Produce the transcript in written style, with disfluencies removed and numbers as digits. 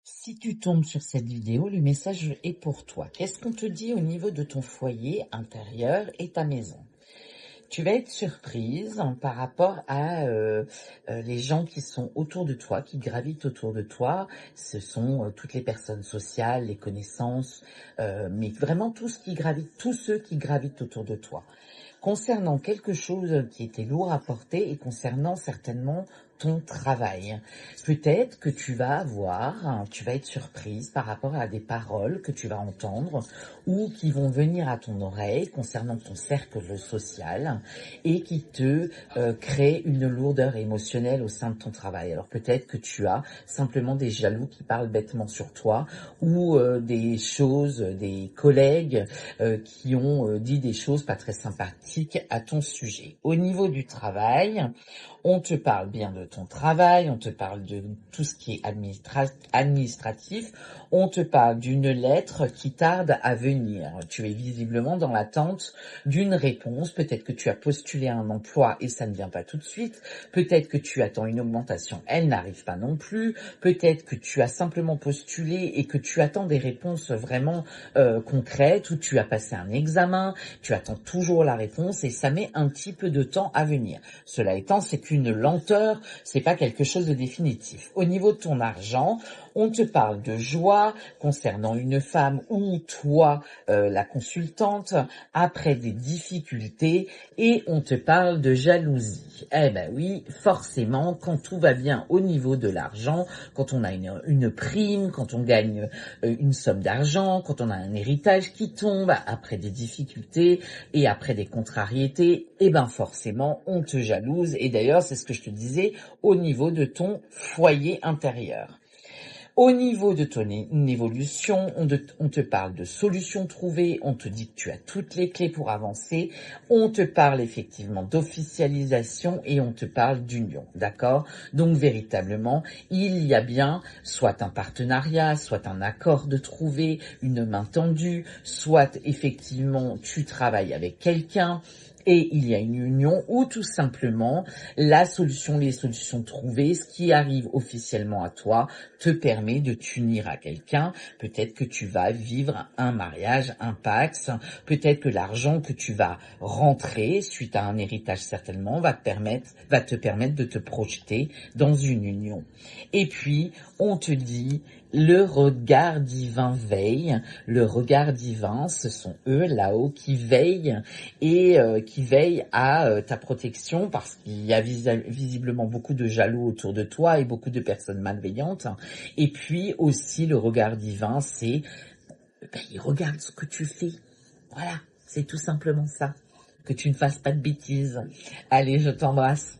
Si tu tombes sur cette vidéo, le message est pour toi. Qu'est-ce qu'on te dit au niveau de ton foyer intérieur et ta maison? Tu vas être surprise par rapport à les gens qui sont autour de toi, qui gravitent autour de toi. Ce sont toutes les personnes sociales, les connaissances, mais vraiment tout ce qui gravite, tous ceux qui gravitent autour de toi. Concernant quelque chose qui était lourd à porter et concernant certainement ton travail. Peut-être que tu vas être surprise par rapport à des paroles que tu vas entendre ou qui vont venir à ton oreille concernant ton cercle social et qui te créent une lourdeur émotionnelle au sein de ton travail. Alors peut-être que tu as simplement des jaloux qui parlent bêtement sur toi ou des collègues qui ont dit des choses pas très sympathiques à ton sujet. Au niveau du travail, on te parle bien de ton travail, on te parle de tout ce qui est administratif, on te parle d'une lettre qui tarde à venir. Tu es visiblement dans l'attente d'une réponse. Peut-être que tu as postulé à un emploi et ça ne vient pas tout de suite. Peut-être que tu attends une augmentation, elle n'arrive pas non plus. Peut-être que tu as simplement postulé et que tu attends des réponses vraiment concrètes, ou tu as passé un examen, tu attends toujours la réponse et ça met un petit peu de temps à venir. Cela étant, c'est qu'une lenteur, c'est pas quelque chose de définitif. Au niveau de ton argent, on te parle de joie concernant une femme ou toi, la consultante, après des difficultés, et on te parle de jalousie. Eh ben oui, forcément, quand tout va bien au niveau de l'argent, quand on a une prime, quand on gagne une somme d'argent, quand on a un héritage qui tombe après des difficultés et après des contrariétés, eh ben forcément, on te jalouse. Et d'ailleurs, c'est ce que je te disais au niveau de ton foyer intérieur. Au niveau de ton évolution, on te parle de solutions trouvées, on te dit que tu as toutes les clés pour avancer, on te parle effectivement d'officialisation et on te parle d'union, d'accord? Donc véritablement, il y a bien soit un partenariat, soit un accord de trouver, une main tendue, soit effectivement tu travailles avec quelqu'un, et il y a une union ou tout simplement les solutions trouvées, ce qui arrive officiellement à toi, te permet de t'unir à quelqu'un. Peut-être que tu vas vivre un mariage, un pax. Peut-être que l'argent que tu vas rentrer suite à un héritage certainement va te permettre de te projeter dans une union. Et puis, on te dit, le regard divin veille. Le regard divin, ce sont eux là-haut qui veillent et qui veillent à ta protection, parce qu'il y a visiblement beaucoup de jaloux autour de toi et beaucoup de personnes malveillantes. Et puis aussi le regard divin, c'est il regarde ce que tu fais. Voilà, c'est tout simplement ça. Que tu ne fasses pas de bêtises. Allez, je t'embrasse.